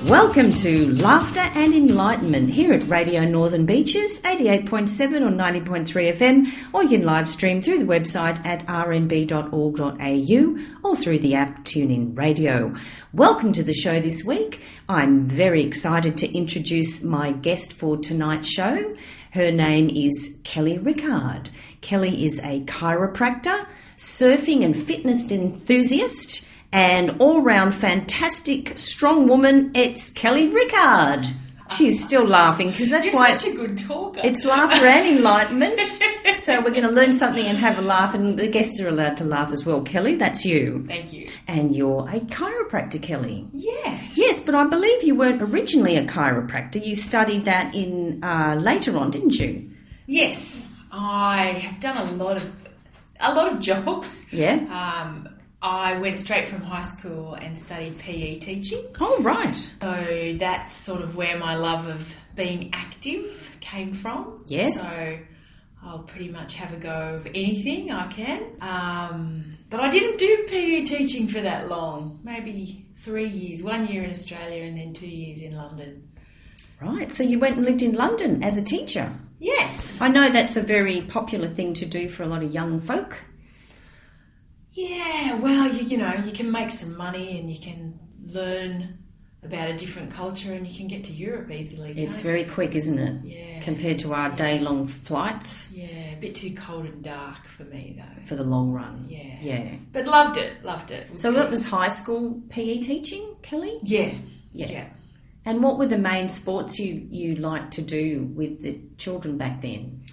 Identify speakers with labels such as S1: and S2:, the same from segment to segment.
S1: Welcome to Laughter and Enlightenment here at Radio Northern Beaches, 88.7 or 90.3 FM, or you can live stream through the website at rnb.org.au or through the app TuneIn Radio. Welcome to the show this week. I'm very excited to introduce my guest for tonight's show. Her name is Kelli Rickard. Kelli is a chiropractor, surfing and fitness enthusiast, and all-round fantastic, strong woman. It's Kelli Rickard. She's still laughing because that's why
S2: You're such a good talker.
S1: It's Laughter and Enlightenment. So we're going to learn something and have a laugh, and the guests are allowed to laugh as well. Kelli, that's you.
S2: Thank you.
S1: And you're a chiropractor, Kelli.
S2: Yes.
S1: Yes, but I believe you weren't originally a chiropractor. You studied that in later on, didn't you?
S2: Yes. I have done a lot of jobs.
S1: Yeah.
S2: I went straight from high school and studied PE teaching.
S1: Oh, right.
S2: So that's sort of where my love of being active came from.
S1: Yes.
S2: So I'll pretty much have a go of anything I can. But I didn't do PE teaching for that long. Maybe 3 years. 1 year in Australia and then 2 years in London.
S1: Right. So you went and lived in London as a teacher.
S2: Yes.
S1: I know that's a very popular thing to do for a lot of young folk.
S2: Yeah, well, you know, you can make some money and you can learn about a different culture and you can get to Europe easily.
S1: It's very quick, isn't it?
S2: Yeah.
S1: Compared to our day-long flights.
S2: Yeah, a bit too cold and dark for me, though.
S1: For the long run.
S2: Yeah.
S1: Yeah.
S2: But loved it.
S1: So that was high school PE teaching, Kelli?
S2: Yeah.
S1: Yeah. And what were the main sports you liked to do with the children back then?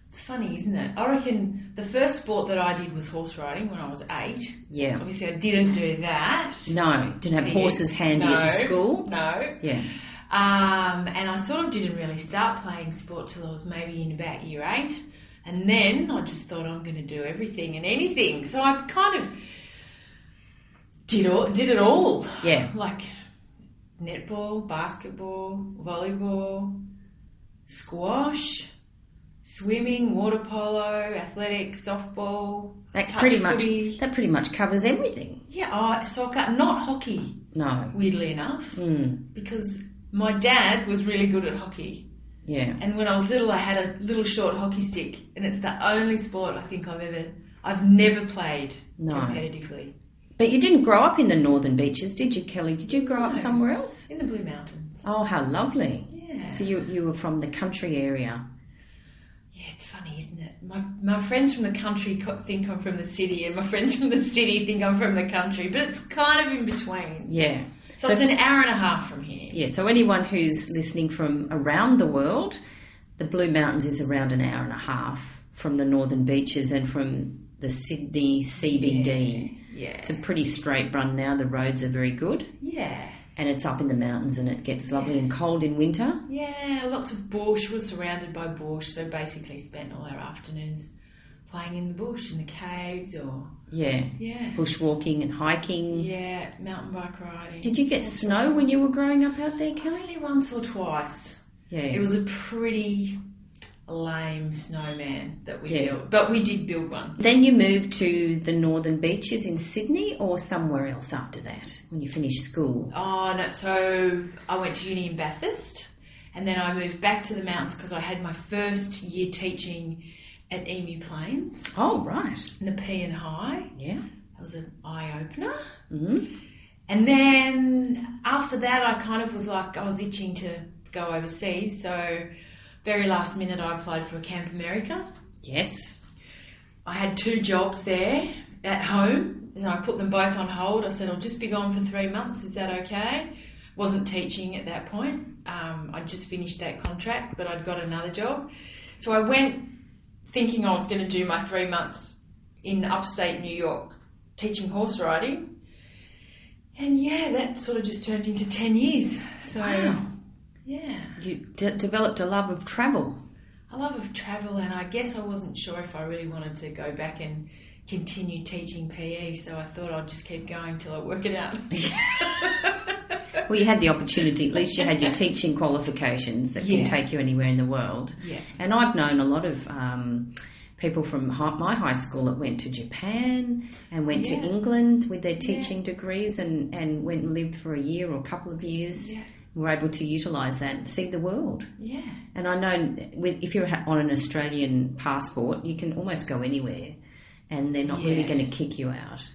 S2: It's funny, isn't it? I reckon the first sport that I did was horse riding when I was 8.
S1: Yeah.
S2: Obviously, I didn't do that.
S1: No, didn't have horses handy at the school.
S2: No.
S1: Yeah.
S2: And I sort of didn't really start playing sport till I was maybe in about year 8. And then I just thought I'm going to do everything and anything. So I kind of did it all.
S1: Yeah.
S2: Like netball, basketball, volleyball, squash, swimming, water polo, athletics, softball,
S1: That pretty much covers everything.
S2: Yeah, soccer, not hockey.
S1: No.
S2: Weirdly enough, because my dad was really good at hockey.
S1: Yeah.
S2: And when I was little, I had a little short hockey stick, and it's the only sport I think I've never played competitively.
S1: But you didn't grow up in the Northern Beaches, did you, Kelli? Did you grow up somewhere else?
S2: In the Blue Mountains.
S1: Oh, how lovely.
S2: Yeah.
S1: So you were from the country area.
S2: Yeah, it's funny, isn't it? My friends from the country think I'm from the city, and my friends from the city think I'm from the country, but it's kind of in between.
S1: Yeah.
S2: So it's an hour and a half from here.
S1: Yeah, so anyone who's listening from around the world, the Blue Mountains is around an hour and a half from the Northern Beaches and from the Sydney CBD.
S2: Yeah.
S1: It's a pretty straight run now. The roads are very good.
S2: Yeah.
S1: And it's up in the mountains and it gets lovely and cold in winter.
S2: Yeah, lots of bush. We're surrounded by bush, so basically spent all our afternoons playing in the bush, in the caves or...
S1: Yeah. Bushwalking and hiking.
S2: Yeah, mountain bike riding.
S1: Did you get snow when you were growing up out there, Kelli?
S2: Only once or twice.
S1: Yeah.
S2: It was a pretty lame snowman that we built, but we did build one.
S1: Then you moved to the Northern Beaches in Sydney or somewhere else after that when you finished school?
S2: Oh, no, so I went to uni in Bathurst and then I moved back to the mountains because I had my first year teaching at Emu Plains.
S1: Oh, right.
S2: Nepean High.
S1: Yeah.
S2: That was an eye-opener.
S1: Mm-hmm.
S2: And then after that I kind of was like, I was itching to go overseas, so... Very last minute, I applied for a Camp America.
S1: Yes.
S2: I had 2 jobs there at home, and I put them both on hold. I said, I'll just be gone for 3 months. Is that okay? Wasn't teaching at that point. I'd just finished that contract, but I'd got another job. So I went thinking I was going to do my 3 months in upstate New York teaching horse riding. And yeah, that sort of just turned into 10 years. So...
S1: Wow.
S2: Yeah.
S1: You developed a love of travel.
S2: A love of travel, and I guess I wasn't sure if I really wanted to go back and continue teaching PE, so I thought I'd just keep going till I work it out.
S1: Well, you had the opportunity, at least you had your teaching qualifications that can take you anywhere in the world.
S2: Yeah.
S1: And I've known a lot of people from my high school that went to Japan and went to England with their teaching degrees and went and lived for a year or a couple of years. Yeah. Were able to utilise that and see the world.
S2: Yeah.
S1: And I know if you're on an Australian passport, you can almost go anywhere and they're not really going to kick you out.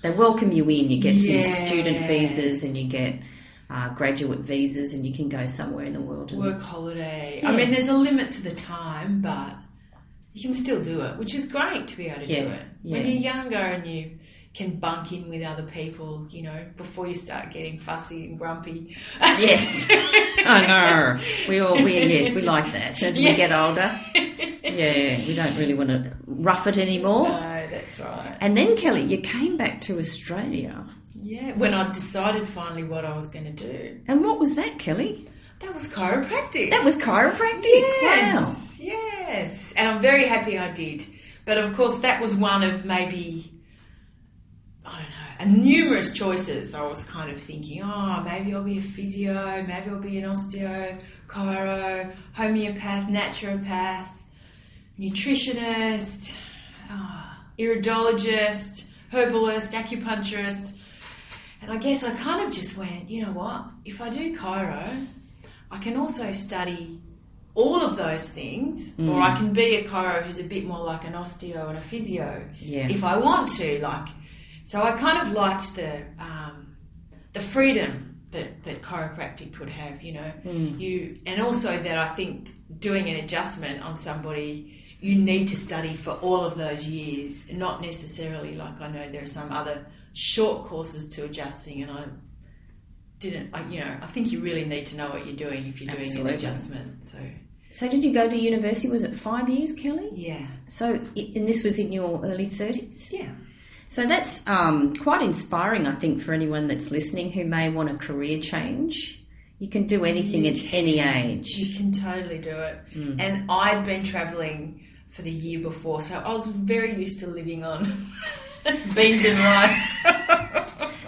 S1: They welcome you in. You get some student visas and you get graduate visas and you can go somewhere in the world.
S2: Work holiday. Yeah. I mean, there's a limit to the time, but you can still do it, which is great to be able to do it. Yeah. When you're younger and you can bunk in with other people, you know, before you start getting fussy and grumpy.
S1: Yes. I know. We like that as we get older. Yeah, we don't really want to rough it anymore.
S2: No, that's right.
S1: And then, Kelli, you came back to Australia.
S2: Yeah, when I decided finally what I was going to do.
S1: And what was that, Kelli?
S2: That was chiropractic.
S1: That was chiropractic?
S2: Yes. Wow. Yes. And I'm very happy I did. But, of course, that was one of maybe... I don't know, and numerous choices. I was kind of thinking, maybe I'll be a physio, maybe I'll be an osteo, chiro, homeopath, naturopath, nutritionist, iridologist, herbalist, acupuncturist. And I guess I kind of just went, you know what, if I do chiro, I can also study all of those things, or I can be a chiro who's a bit more like an osteo and a physio if I want to, So I kind of liked the freedom that chiropractic could have, you know. And also that I think doing an adjustment on somebody, you need to study for all of those years, not necessarily like I know there are some other short courses to adjusting, and I think you really need to know what you're doing if you're doing an adjustment.
S1: So did you go to university? Was it 5 years, Kelli?
S2: Yeah.
S1: So, and this was in your early 30s?
S2: Yeah.
S1: So that's quite inspiring, I think, for anyone that's listening who may want a career change. You can do anything at any age.
S2: You can totally do it. And I'd been travelling for the year before, so I was very used to living on beans and rice.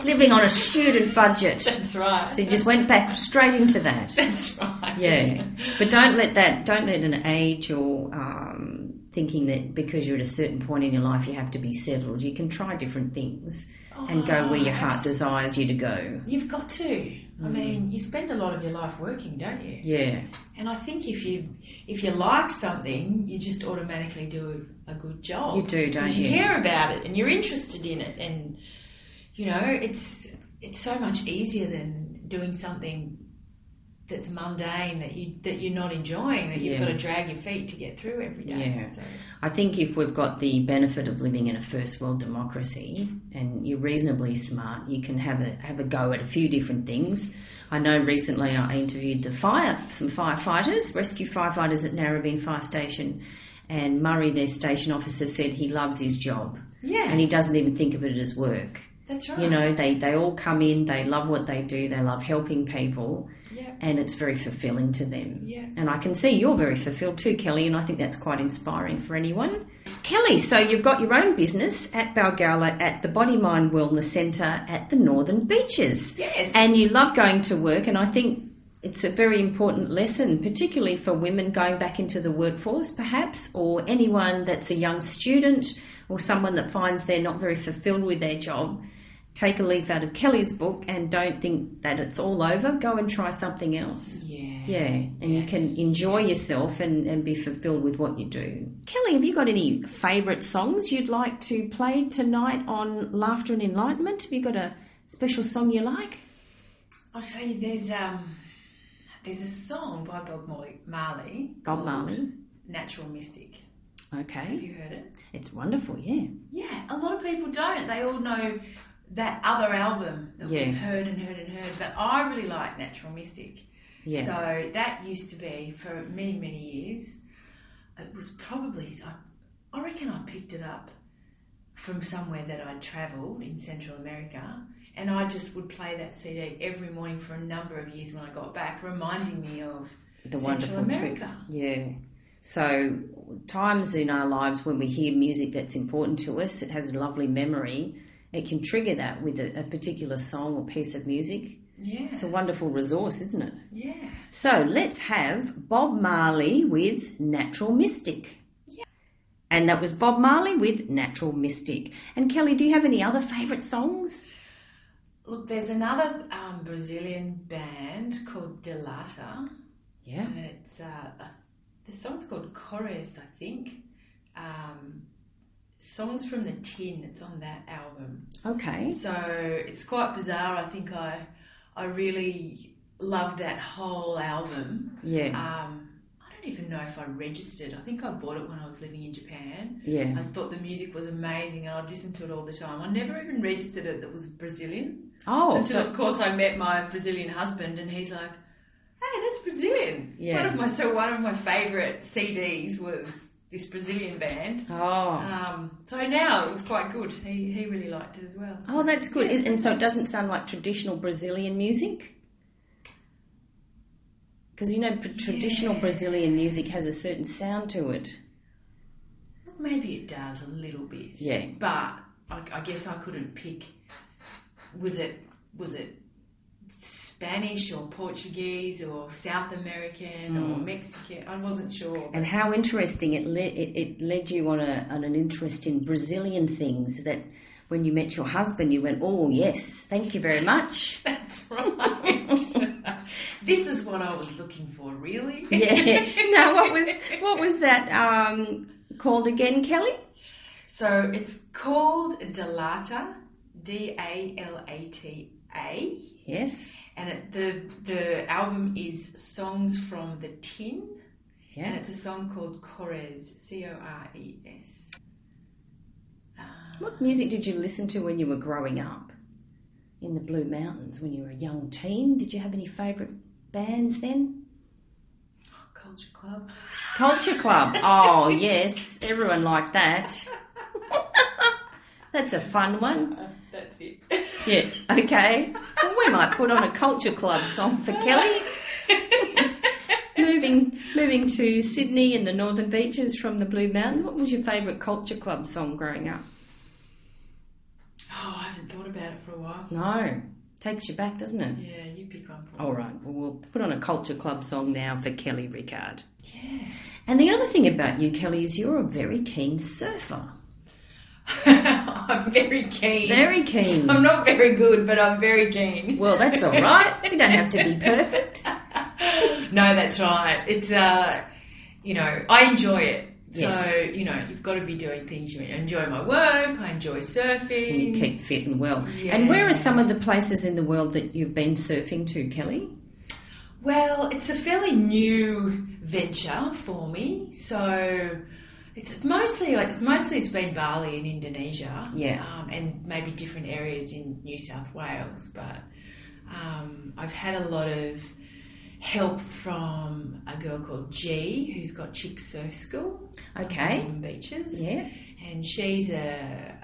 S1: Living on a student budget.
S2: That's right.
S1: So you just went back straight into that.
S2: That's right.
S1: Yeah. But don't let an age or thinking that because you're at a certain point in your life you have to be settled. You can try different things and go where your heart desires you to go.
S2: You've got to. I mean, you spend a lot of your life working, don't you?
S1: Yeah.
S2: And I think if you like something, you just automatically do a good job.
S1: You do, don't you?
S2: Because you care about it and you're interested in it, and you know, it's so much easier than doing something that's mundane, that you're not enjoying, that you've got to drag your feet to get through every day.
S1: Yeah. So. I think if we've got the benefit of living in a first world democracy and you're reasonably smart, you can have a go at a few different things. I know recently I interviewed some firefighters, rescue firefighters at Narrabeen Fire Station, and Murray, their station officer, said he loves his job.
S2: Yeah.
S1: And he doesn't even think of it as work.
S2: That's right.
S1: You know, they all come in, they love what they do, they love helping people, and it's very fulfilling to them.
S2: Yeah.
S1: And I can see you're very fulfilled too, Kelli, and I think that's quite inspiring for anyone. Kelli, so you've got your own business at Balgowlah at the Bodymind Wellness Centre at the Northern Beaches.
S2: Yes.
S1: And you love going to work, and I think it's a very important lesson, particularly for women going back into the workforce perhaps, or anyone that's a young student or someone that finds they're not very fulfilled with their job. Take a leaf out of Kelli's book and don't think that it's all over. Go and try something else. Yeah. And you can enjoy yourself and be fulfilled with what you do. Kelli, have you got any favourite songs you'd like to play tonight on Laughter and Enlightenment? Have you got a special song you like?
S2: I'll tell you, there's a song by Bob Marley.
S1: Bob Marley?
S2: Natural Mystic.
S1: Okay.
S2: Have you heard it?
S1: It's wonderful, yeah.
S2: Yeah, a lot of people don't. They all know that other album that we've heard and heard and heard, but I really like Natural Mystic.
S1: Yeah.
S2: So that used to be for many, many years. It was probably, I reckon I picked it up from somewhere that I'd travelled in Central America, and I just would play that CD every morning for a number of years when I got back, reminding me of
S1: the
S2: Central
S1: wonderful
S2: America.
S1: Trip. Yeah. So times in our lives when we hear music that's important to us, it has a lovely memory. It can trigger that with a particular song or piece of music.
S2: Yeah.
S1: It's a wonderful resource, isn't it?
S2: Yeah.
S1: So let's have Bob Marley with Natural Mystic.
S2: Yeah.
S1: And that was Bob Marley with Natural Mystic. And Kelli, do you have any other favourite songs?
S2: Look, there's another Brazilian band called Delata.
S1: Yeah.
S2: And it's the song's called Chorus, I think. Songs from the Tin, it's on that album.
S1: Okay.
S2: So it's quite bizarre. I think I really loved that whole album.
S1: Yeah.
S2: I don't even know if I registered. I think I bought it when I was living in Japan.
S1: Yeah.
S2: I thought the music was amazing and I'd listen to it all the time. I never even registered it that was Brazilian.
S1: Oh.
S2: Until, of course, I met my Brazilian husband and he's like, hey, that's Brazilian.
S1: Yeah.
S2: One of my favourite CDs was this Brazilian band.
S1: Oh.
S2: So now it was quite good. He really liked it as well. So.
S1: Oh, that's good. And so it doesn't sound like traditional Brazilian music? Because, traditional Brazilian music has a certain sound to it.
S2: Look, maybe it does a little bit.
S1: Yeah.
S2: But I guess I couldn't pick. Was it Spanish or Portuguese or South American or Mexican? I wasn't sure.
S1: And how interesting it led you on an interest in Brazilian things that when you met your husband you went, oh yes, thank you very much.
S2: That's right. This is what I was looking for, really.
S1: Yeah. Now what was that called again, Kelli?
S2: So it's called Delata, Dalata.
S1: Yes.
S2: And the album is Songs from the Tin.
S1: Yeah.
S2: And it's a song called Chores, Chores.
S1: What music did you listen to when you were growing up in the Blue Mountains, when you were a young teen? Did you have any favourite bands then?
S2: Culture Club.
S1: Culture Club. Oh, yes. Everyone liked that. That's a fun one.
S2: That's it.
S1: Yeah, okay. Well, we might put on a Culture Club song for Kelli. Moving to Sydney and the Northern Beaches from the Blue Mountains, what was your favourite Culture Club song growing up?
S2: Oh, I haven't thought about it for a while.
S1: No. Takes you back, doesn't it?
S2: Yeah, you pick one for me.
S1: All right. Well, we'll put on a Culture Club song now for Kelli Rickard.
S2: Yeah.
S1: And the other thing about you, Kelli, is you're a very keen surfer.
S2: I'm very keen.
S1: Very keen.
S2: I'm not very good, but I'm very keen.
S1: Well, that's all right. You don't have to be perfect.
S2: No, that's right. It's, I enjoy it.
S1: Yes.
S2: So, you've got to be doing things. I enjoy my work. I enjoy surfing.
S1: And you keep fit and well.
S2: Yeah.
S1: And where are some of the places in the world that you've been surfing to, Kelli?
S2: Well, it's a fairly new venture for me. So it's mostly been Bali and Indonesia.
S1: Yeah.
S2: And maybe different areas in New South Wales. But I've had a lot of help from a girl called G, who's got Chick Surf School.
S1: Okay.
S2: On beaches.
S1: Yeah.
S2: And she's a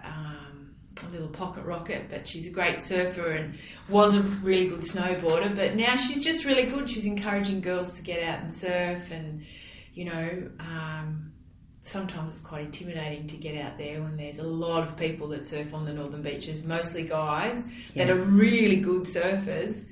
S2: little pocket rocket, but she's a great surfer and was a really good snowboarder. But now she's just really good. She's encouraging girls to get out and surf, and sometimes it's quite intimidating to get out there when there's a lot of people that surf on the northern beaches, mostly guys that are really good surfers.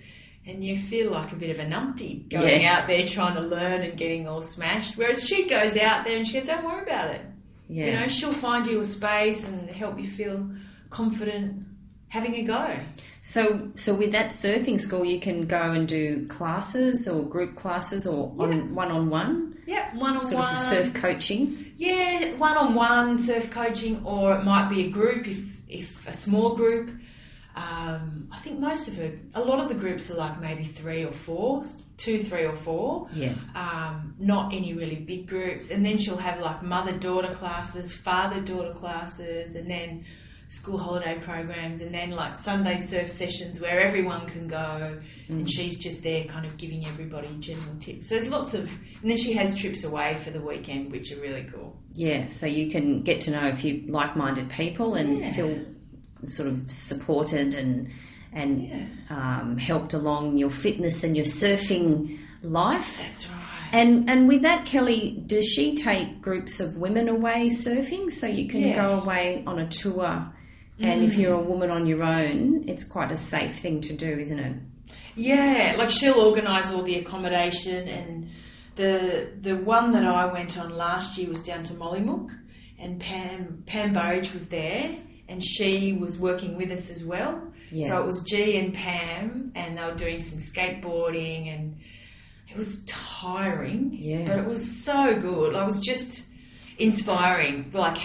S2: And you feel like a bit of a numpty going out there trying to learn and getting all smashed. Whereas she goes out there and she goes, don't worry about it.
S1: Yeah.
S2: She'll find you a space and help you feel confident having a go.
S1: So with that surfing school, you can go and do classes or group classes or one-on-one?
S2: Yeah, one-on-one.
S1: Sort of surf coaching?
S2: Yeah, one-on-one surf coaching, or it might be a group if a small group. I think a lot of the groups are like maybe 3 or 4, 2, 3 or 4.
S1: Yeah.
S2: Not any really big groups. And then she'll have like mother-daughter classes, father-daughter classes, and then school holiday programs, and then like Sunday surf sessions where everyone can go, and she's just there kind of giving everybody general tips. So there's lots of, and then she has trips away for the weekend, which are really cool.
S1: Yeah, so you can get to know a few like-minded people and feel sort of supported and helped along your fitness and your surfing life.
S2: That's right.
S1: And with that, Kelli, does she take groups of women away surfing so you can go away on a tour? And if you're a woman on your own, it's quite a safe thing to do, isn't it?
S2: Yeah, like she'll organise all the accommodation, and the one that I went on last year was down to Mollymook, and Pam Burridge was there, and she was working with us as well.
S1: Yeah.
S2: So it was G and Pam, and they were doing some skateboarding, and it was tiring, but it was so good. It was just inspiring, like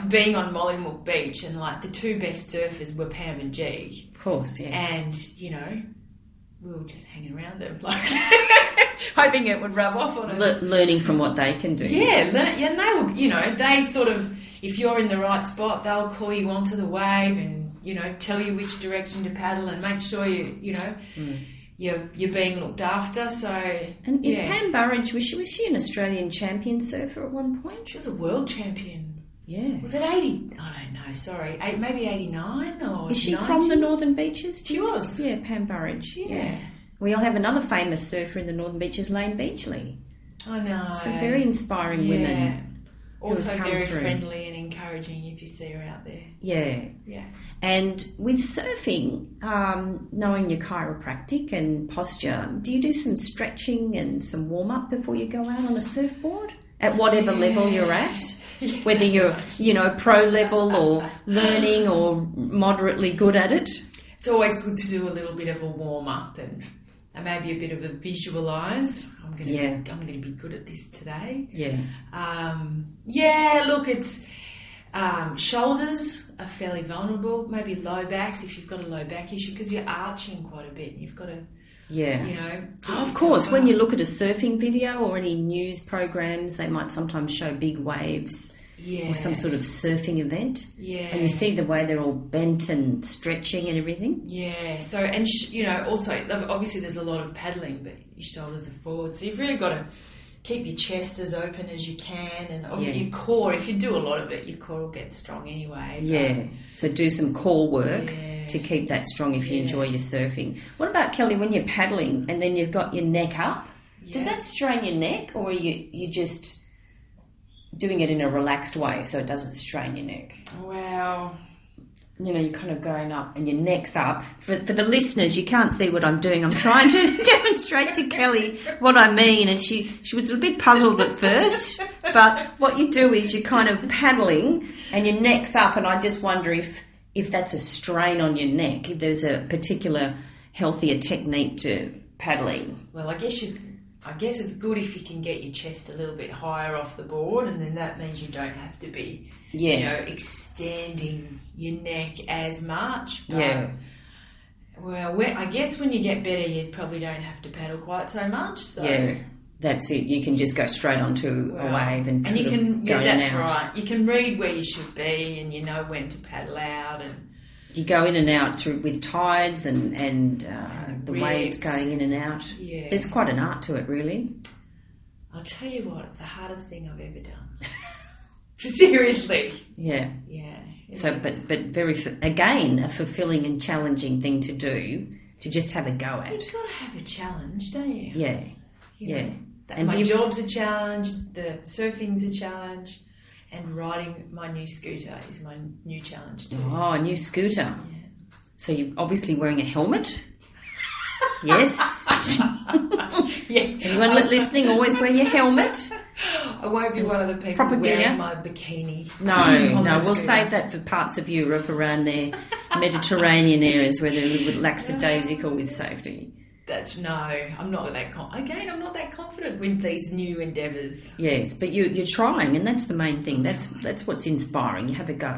S2: being on Mollymook Beach, and like the two best surfers were Pam and G.
S1: Of course, yeah.
S2: And, you know, we were just hanging around them, like hoping it would rub off on us.
S1: Learning from what they can do.
S2: Yeah, and they were, you know, they sort of, if you're in the right spot, they'll call you onto the wave and, you know, tell you which direction to paddle and make sure you're being looked after. So,
S1: and is Pam Burridge, was she an Australian champion surfer at one point?
S2: She was a world champion.
S1: Yeah.
S2: Was it 80? I don't know, sorry. Maybe 89 or
S1: Is she
S2: 90?
S1: from the Northern Beaches?
S2: She was.
S1: Yeah, Pam Burridge.
S2: Yeah.
S1: We'll have another famous surfer in the Northern Beaches, Lane Beachley.
S2: I know.
S1: Some very inspiring women.
S2: Also very friendly and encouraging if you see her out there.
S1: Yeah.
S2: Yeah.
S1: And with surfing, knowing your chiropractic and posture, do you do some stretching and some warm-up before you go out on a surfboard? At whatever level you're at?
S2: Yes,
S1: whether you're, you know, pro level or learning or moderately good at it?
S2: It's always good to do a little bit of a warm-up and maybe a bit of a visualise. I'm going to be good at this today.
S1: Yeah.
S2: Look, it's shoulders are fairly vulnerable. Maybe low backs if you've got a low back issue, because you're arching quite a bit. You've got to,
S1: of course, when you look at a surfing video or any news programs, they might sometimes show big waves or some sort of surfing event.
S2: Yeah.
S1: And you see the way they're all bent and stretching and everything.
S2: Yeah. So, and also, obviously there's a lot of paddling, but your shoulders are forward. So you've really got to keep your chest as open as you can, and your core, if you do a lot of it, your core will get strong anyway.
S1: Yeah. So do some core work to keep that strong if you enjoy your surfing. What about, Kelli, when you're paddling and then you've got your neck up? Yeah. Does that strain your neck, or are you just doing it in a relaxed way so it doesn't strain your neck?
S2: Well,
S1: you know, you're kind of going up and your neck's up. For the listeners, you can't see what I'm doing. I'm trying to demonstrate to Kelli what I mean, and she was a bit puzzled at first, but what you do is you're kind of paddling and your neck's up, and I just wonder if that's a strain on your neck, if there's a particular healthier technique to paddling.
S2: Well, I guess it's good if you can get your chest a little bit higher off the board, and then that means you don't have to be, extending your neck as much. But, well, I guess when you get better, you probably don't have to paddle quite so much. So. Yeah,
S1: that's it. You can just go straight onto a wave and
S2: you can.
S1: Go
S2: that's
S1: in and out.
S2: Right. You can read where you should be, and you know when to paddle out, and
S1: you go in and out with tides and the waves going in and out.
S2: Yeah,
S1: there's quite an art to it, really.
S2: I'll tell you what, it's the hardest thing I've ever done. Seriously.
S1: Yeah.
S2: Yeah.
S1: So, but very, again, a fulfilling and challenging thing to do, to just have a go at.
S2: You've got to have a challenge, don't you?
S1: Yeah.
S2: And my job's a challenge, the surfing's a challenge, and riding my new scooter is my new challenge too.
S1: Oh, a new scooter.
S2: Yeah.
S1: So you're obviously wearing a helmet? Yes. Anyone listening, always wear your helmet.
S2: I won't be one of the people wearing my bikini.
S1: No, we'll save that for parts of Europe around their Mediterranean areas where they're a little bit lackadaisical with safety.
S2: I'm not that I'm not that confident with these new endeavours.
S1: Yes, but you're trying, and that's the main thing. That's what's inspiring. You have a go.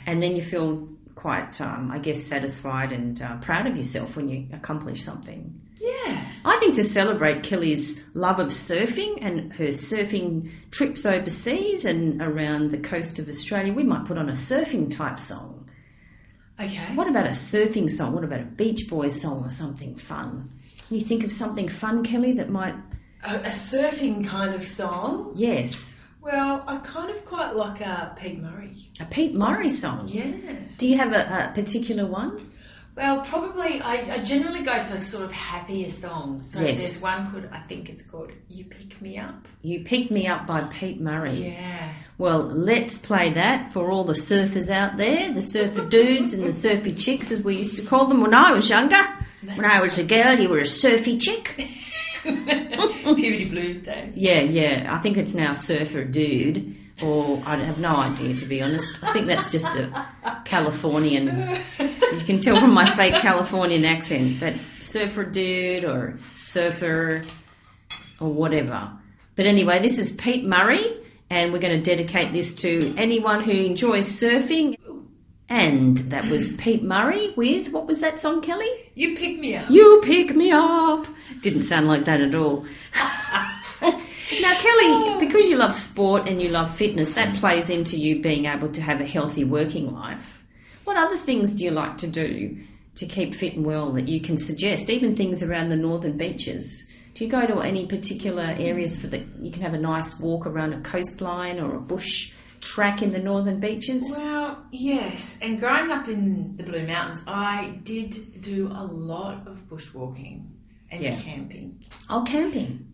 S1: And then you feel quite, satisfied and proud of yourself when you accomplish something.
S2: Yeah.
S1: I think to celebrate Kelli's love of surfing and her surfing trips overseas and around the coast of Australia, we might put on a surfing type song.
S2: Okay.
S1: What about a surfing song? What about a Beach Boys song or something fun? Can you think of something fun, Kelli, that might...
S2: A surfing kind of song?
S1: Yes.
S2: Well, I kind of quite like Pete Murray.
S1: A Pete Murray song?
S2: Yeah.
S1: Do you have a particular one?
S2: Well, probably I generally go for sort of happier songs. So there's one I think it's called You Pick Me Up.
S1: You Pick Me Up by Pete Murray.
S2: Yeah.
S1: Well, let's play that for all the surfers out there, the surfer dudes and the surfy chicks, as we used to call them when I was younger. When I was a girl, you were a surfy chick.
S2: Puberty blues days.
S1: Yeah. I think it's now surfer dude. Or I have no idea, to be honest. I think that's just a Californian. You can tell from my fake Californian accent that surfer dude or surfer or whatever. But anyway, this is Pete Murray, and we're going to dedicate this to anyone who enjoys surfing. And that was Pete Murray with, what was that song, Kelly?
S2: You Pick Me Up.
S1: You Pick Me Up. Didn't sound like that at all. Now, Kelly, because you love sport and you love fitness, that plays into you being able to have a healthy working life. What other things do you like to do to keep fit and well that you can suggest, even things around the northern beaches? Do you go to any particular areas you can have a nice walk around a coastline or a bush track in the northern beaches?
S2: Well, yes. And growing up in the Blue Mountains, I did do a lot of bushwalking and camping.
S1: Oh, camping.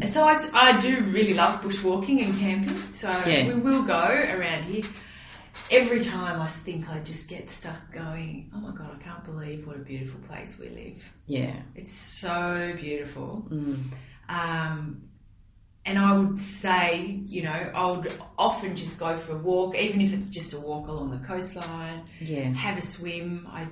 S2: So I do really love bushwalking and camping. So we will go around here. Every time I think I just get stuck going, oh my God, I can't believe what a beautiful place we live.
S1: Yeah.
S2: It's so beautiful. And I would say, I would often just go for a walk, even if it's just a walk along the coastline.
S1: Yeah.
S2: Have a swim. I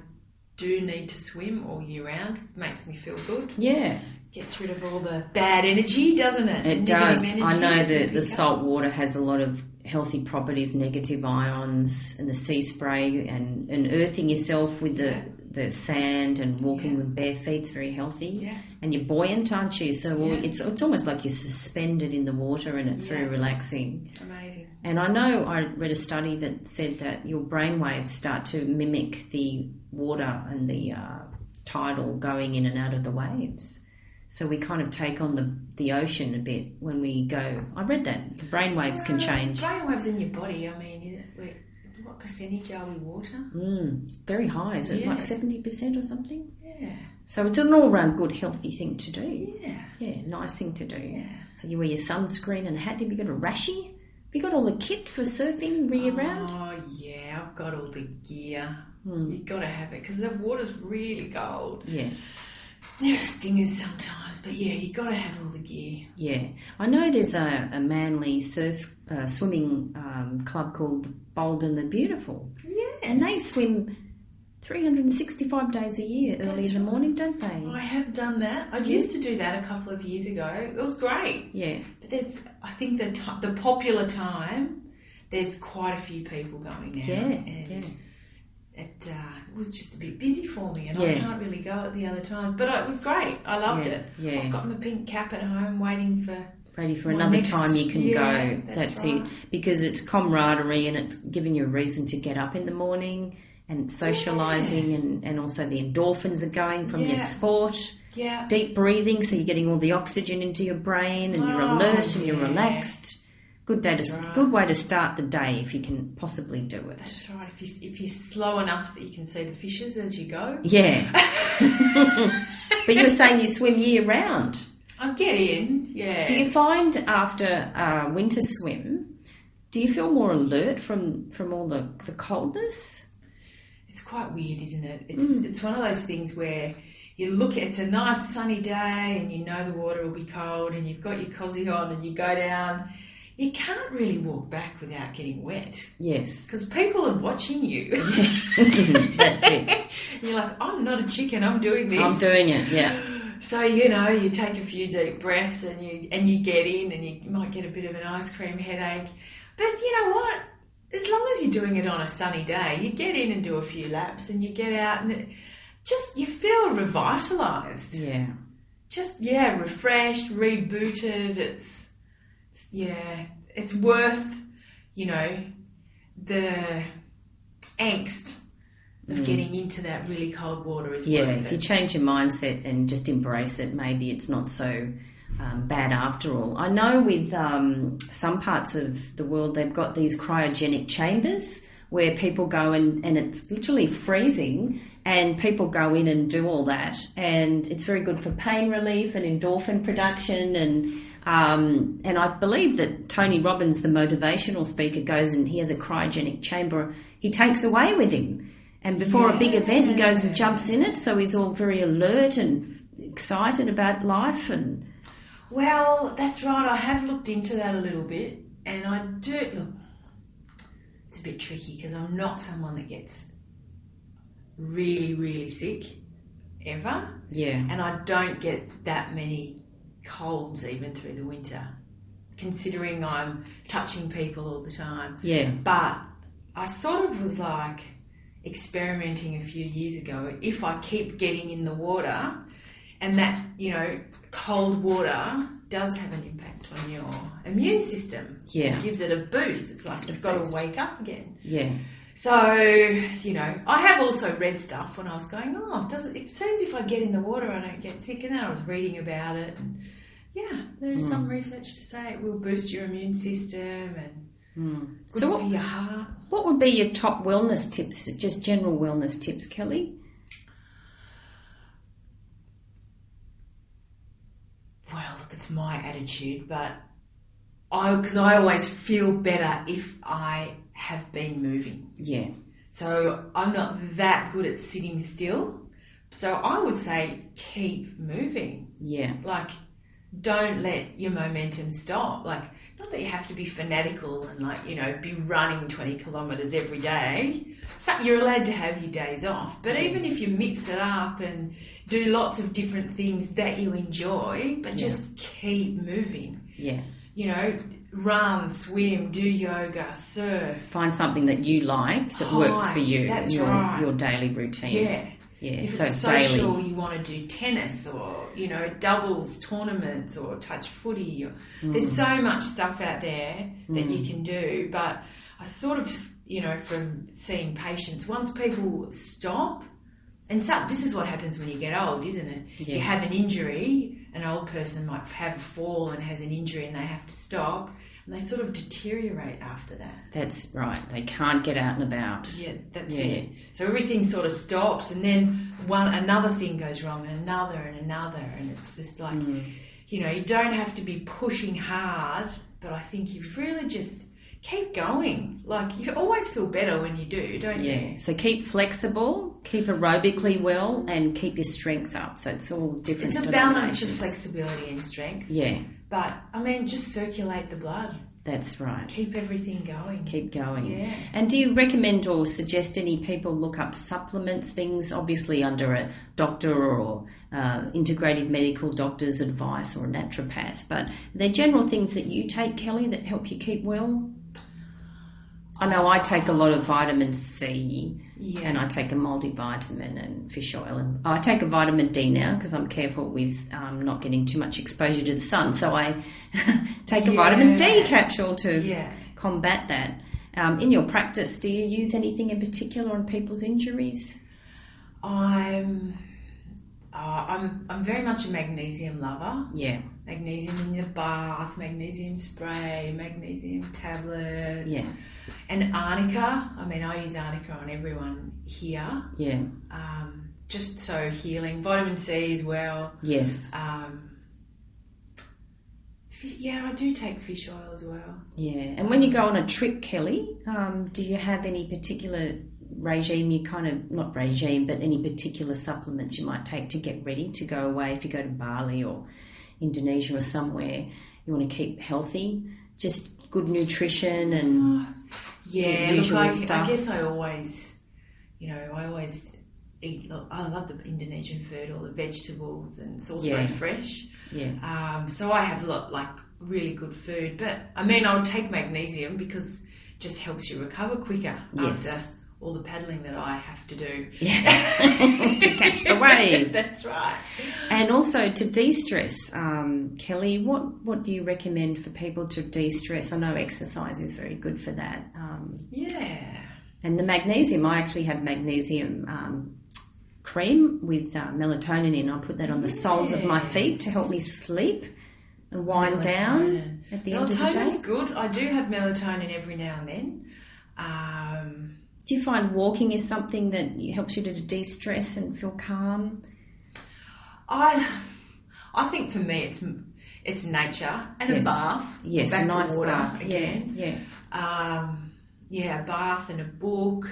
S2: do need to swim all year round. It makes me feel good.
S1: Yeah.
S2: Gets rid of all the bad energy, doesn't it?
S1: It does. I know that the salt water has a lot of healthy properties, negative ions, and the sea spray and earthing yourself with the sand and walking with bare feet is very healthy.
S2: Yeah.
S1: And you're buoyant, aren't you? So it's almost like you're suspended in the water, and it's very relaxing.
S2: Amazing.
S1: And I know I read a study that said that your brainwaves start to mimic the water and the tidal going in and out of the waves. So we kind of take on the ocean a bit when we go. I read that. The brainwaves can change.
S2: Brainwaves in your body, I mean, what percentage are we water?
S1: Very high. Is it like 70% or something?
S2: Yeah.
S1: So it's an all-round good, healthy thing to do.
S2: Yeah.
S1: Yeah, nice thing to do.
S2: Yeah.
S1: So you wear your sunscreen and a hat. Have you got a rashie? Have you got all the kit for surfing year-round?
S2: Oh, yeah, I've got all the gear. You've got to have it because the water's really cold.
S1: Yeah.
S2: There are stingers sometimes, but you've got to have all the gear.
S1: Yeah. I know there's a Manly swimming club called Bold and the Beautiful.
S2: Yes.
S1: And they swim 365 days a year early in the morning, don't they?
S2: I have done that. I used to do that a couple of years ago. It was great.
S1: Yeah.
S2: But I think the popular time, there's quite a few people going now.
S1: Yeah.
S2: It was just a bit busy for me, and I can't really go at the other times. But it was great. I loved it. Yeah. I've got my pink cap at home waiting for...
S1: Ready for another time you can go.
S2: That's
S1: right. It. Because it's camaraderie and it's giving you a reason to get up in the morning and socialising and also the endorphins are going from your sport.
S2: Yeah.
S1: Deep breathing, so you're getting all the oxygen into your brain and you're alert and you're relaxed. Good way to start the day if you can possibly do it.
S2: That's right. If you're slow enough that you can see the fishes as you go.
S1: Yeah. But you were saying you swim year round.
S2: I get in. Yeah.
S1: Do you find after a winter swim, do you feel more alert from all the coldness?
S2: It's quite weird, isn't it? It's one of those things where you look at it's a nice sunny day and you know the water will be cold and you've got your cosy on and you go down. You can't really walk back without getting wet.
S1: Yes.
S2: Because people are watching you.
S1: That's it.
S2: You're like, I'm not a chicken, I'm doing this.
S1: I'm doing it, yeah.
S2: So, you take a few deep breaths and you get in and you might get a bit of an ice cream headache. But you know what? As long as you're doing it on a sunny day, you get in and do a few laps and you get out and you feel revitalised.
S1: Yeah.
S2: Refreshed, rebooted. It's worth, the angst of getting into that really cold water is worth it.
S1: If you change your mindset and just embrace it, maybe it's not so bad after all. I know with some parts of the world, they've got these cryogenic chambers where people go and it's literally freezing and people go in and do all that. And it's very good for pain relief and endorphin production and I believe that Tony Robbins, the motivational speaker, goes and he has a cryogenic chamber he takes away with him. And before a big event, he goes and jumps in it, so he's all very alert and excited about life. Well,
S2: that's right. I have looked into that a little bit. And I do, look, it's a bit tricky because I'm not someone that gets really, really sick ever.
S1: Yeah.
S2: And I don't get that many colds even through the winter, considering I'm touching people all the time.
S1: Yeah.
S2: But I sort of was like experimenting a few years ago, if I keep getting in the water, and that, you know, cold water does have an impact on your immune system.
S1: Yeah.
S2: It gives it a boost. It's like it's got to wake up again.
S1: Yeah.
S2: So, you know, I have also read stuff when I was going, it seems if I get in the water I don't get sick, and then I was reading about it, and yeah, there is some research to say it will boost your immune system and good for your heart.
S1: What would be your top wellness tips, just general wellness tips, Kelli?
S2: Well, look, it's my attitude, but because I always feel better if I have been moving.
S1: Yeah.
S2: So I'm not that good at sitting still. So I would say keep moving.
S1: Yeah.
S2: Like, don't let your momentum stop. Like, not that you have to be fanatical and, like, you know, be running 20 kilometres every day. So you're allowed to have your days off. But even if you mix it up and do lots of different things that you enjoy, but just keep moving.
S1: Yeah.
S2: You know, run, swim, do yoga, surf.
S1: Find something that you like that works for you.
S2: That's
S1: your daily routine.
S2: Yeah.
S1: Yeah.
S2: If
S1: so
S2: it's social,
S1: daily.
S2: you want to do tennis or, you know, doubles tournaments or touch footy. There's so much stuff out there that you can do. But I sort of, you know, from seeing patients, once people stop, and so this is what happens when you get old, isn't it?
S1: Yeah.
S2: You have an injury, an old person might have a fall and has an injury and they have to stop, and they sort of deteriorate after that.
S1: That's right. They can't get out and about.
S2: Yeah, that's it. So everything sort of stops, and then another thing goes wrong, and another, and it's just like, you know, you don't have to be pushing hard, but I think you've really just keep going. Like, you always feel better when you do, don't you?
S1: Yeah. So keep flexible, keep aerobically well, and keep your strength up. So it's all different.
S2: It's a balance of flexibility and strength.
S1: Yeah.
S2: But, I mean, just circulate the blood.
S1: That's right.
S2: Keep everything going.
S1: Keep going.
S2: Yeah.
S1: And do you recommend or suggest any people look up supplements, things obviously under a doctor or integrated medical doctor's advice or a naturopath, but they're general things that you take, Kelli, that help you keep well? I know I take a lot of vitamin C and I take a multivitamin and fish oil. And I take a vitamin D now because I'm careful with not getting too much exposure to the sun. So I take a vitamin D capsule to combat that. In your practice, do you use anything in particular on people's injuries?
S2: I'm very much a magnesium lover.
S1: Yeah.
S2: Magnesium in the bath, magnesium spray, magnesium tablets.
S1: Yeah.
S2: And arnica. I mean, I use arnica on everyone here.
S1: Yeah.
S2: Just so healing. Vitamin C as well.
S1: Yes.
S2: Yeah, I do take fish oil as well.
S1: Yeah. And when you go on a trip, Kelli, do you have any particular regime not regime, but any particular supplements you might take to get ready to go away if you go to Bali or Indonesia or somewhere you want to keep healthy? Just good nutrition and usual stuff.
S2: I guess I always eat. I love the Indonesian food, all the vegetables, and it's also fresh.
S1: Yeah.
S2: So I have a lot, like, really good food. But I mean, I'll take magnesium because it just helps you recover quicker after all the paddling that I have to do.
S1: Yeah. To catch the wave.
S2: That's right.
S1: And also to de-stress, Kelli, what do you recommend for people to de-stress? I know exercise is very good for that. And the magnesium, I actually have magnesium cream with melatonin in. I put that on the soles of my feet to help me sleep and wind down at the end of the day.
S2: Melatonin's good. I do have melatonin every now and then.
S1: Do you find walking is something that helps you to de-stress and feel calm?
S2: I think for me it's nature and a bath.
S1: Yes,
S2: back
S1: a nice
S2: to water
S1: bath
S2: again.
S1: Yeah.
S2: A bath and a book.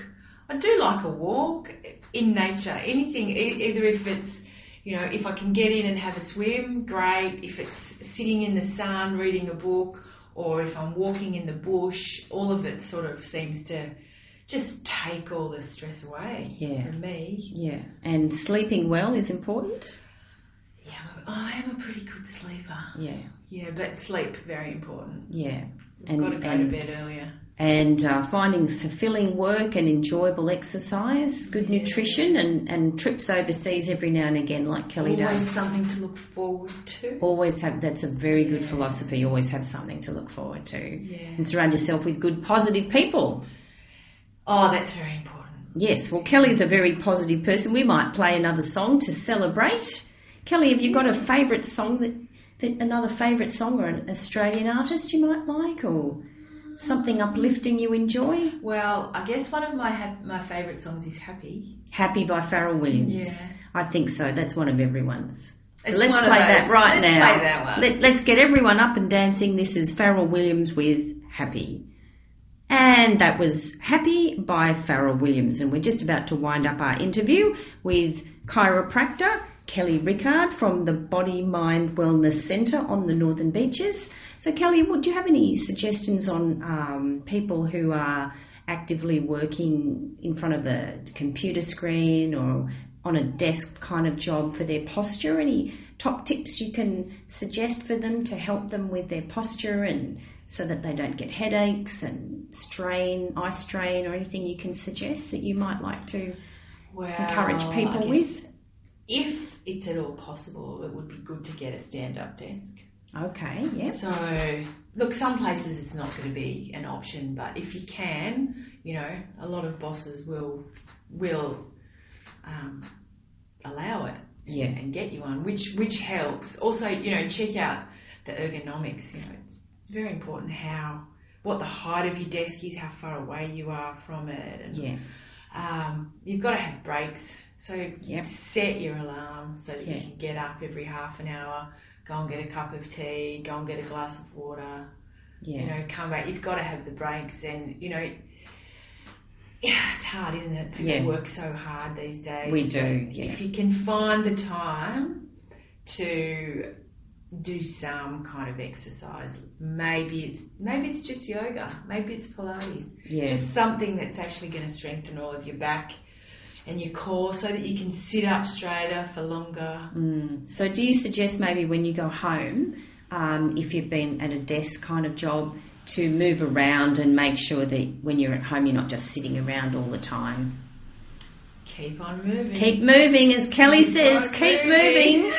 S2: I do like a walk in nature. Anything, either if it's, you know, if I can get in and have a swim, great. If it's sitting in the sun reading a book, or if I'm walking in the bush, all of it sort of seems to just take all the stress away from me.
S1: Yeah, and sleeping well is important?
S2: Yeah, I am a pretty good sleeper. Yeah, but sleep, very important.
S1: Yeah.
S2: I've got to go to bed earlier.
S1: And finding fulfilling work and enjoyable exercise, good nutrition, and trips overseas every now and again like Kelli does.
S2: Always something to look forward to.
S1: Always have, that's a very good philosophy, always have something to look forward to.
S2: Yeah.
S1: And surround yourself with good, positive people.
S2: Oh, that's very important.
S1: Yes, well, Kelli's a very positive person. We might play another song to celebrate. Kelli, have you got a favourite song, another favourite song, or an Australian artist you might like, or something uplifting you enjoy?
S2: Well, I guess one of my favourite songs is Happy.
S1: Happy by Pharrell Williams.
S2: Yeah.
S1: I think so. That's one of everyone's. So
S2: It's
S1: let's
S2: one
S1: play
S2: of those.
S1: that right
S2: Let's
S1: now.
S2: play that one.
S1: Let's get everyone up and dancing. This is Pharrell Williams with Happy. And that was Happy by Pharrell Williams. And we're just about to wind up our interview with chiropractor Kelli Rickard from the Bodymind Wellness Centre on the Northern Beaches. So, Kelli, do you have any suggestions on people who are actively working in front of a computer screen or on a desk kind of job for their posture? Any top tips you can suggest for them to help them with their posture and so that they don't get headaches and eye strain, or anything you can suggest that you might like to encourage people with?
S2: If it's at all possible, it would be good to get a stand-up desk.
S1: Okay, yeah.
S2: So, look, some places it's not going to be an option, but if you can, a lot of bosses will allow it and get you one, which helps. Also, check out the ergonomics. It's very important what the height of your desk is, how far away you are from it. And, you've got to have breaks. So set your alarm so that you can get up every half an hour, go and get a cup of tea, go and get a glass of water, come back. You've got to have the breaks, and, it's hard, isn't it? People work so hard these days.
S1: We do,
S2: If you can find the time to do some kind of exercise, maybe it's just yoga, maybe it's Pilates, just something that's actually going to strengthen all of your back and your core so that you can sit up straighter for longer.
S1: So do you suggest maybe when you go home, if you've been at a desk kind of job, to move around and make sure that when you're at home you're not just sitting around all the time?
S2: Keep on moving.
S1: Keep moving, as Kelli says, keep moving.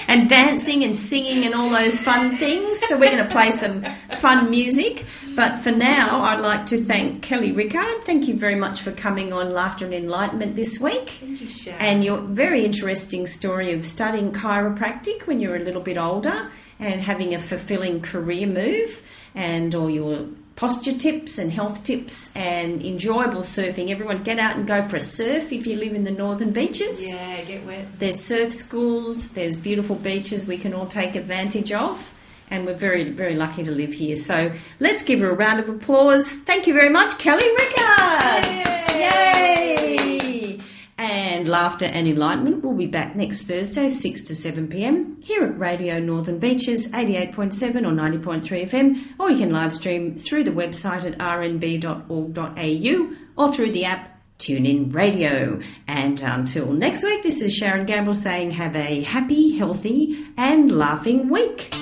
S1: And dancing and singing and all those fun things. So we're going to play some fun music. But for now, I'd like to thank Kelli Rickard. Thank you very much for coming on Laughter and Enlightenment this week.
S2: Thank you, Sharon.
S1: And your very interesting story of studying chiropractic when you were a little bit older and having a fulfilling career move, and all your posture tips and health tips and enjoyable surfing. Everyone get out and go for a surf if you live in the Northern Beaches.
S2: Yeah, get wet.
S1: There's surf schools, there's beautiful beaches we can all take advantage of, and we're very, very lucky to live here. So let's give her a round of applause. Thank you very much, Kelli Rickard. Yay! And Laughter and Enlightenment will be back next Thursday, 6 to 7 p.m, here at Radio Northern Beaches, 88.7 or 90.3 FM, or you can live stream through the website at rnb.org.au or through the app TuneIn Radio. And until next week, this is Sharon Gambrill saying have a happy, healthy and laughing week.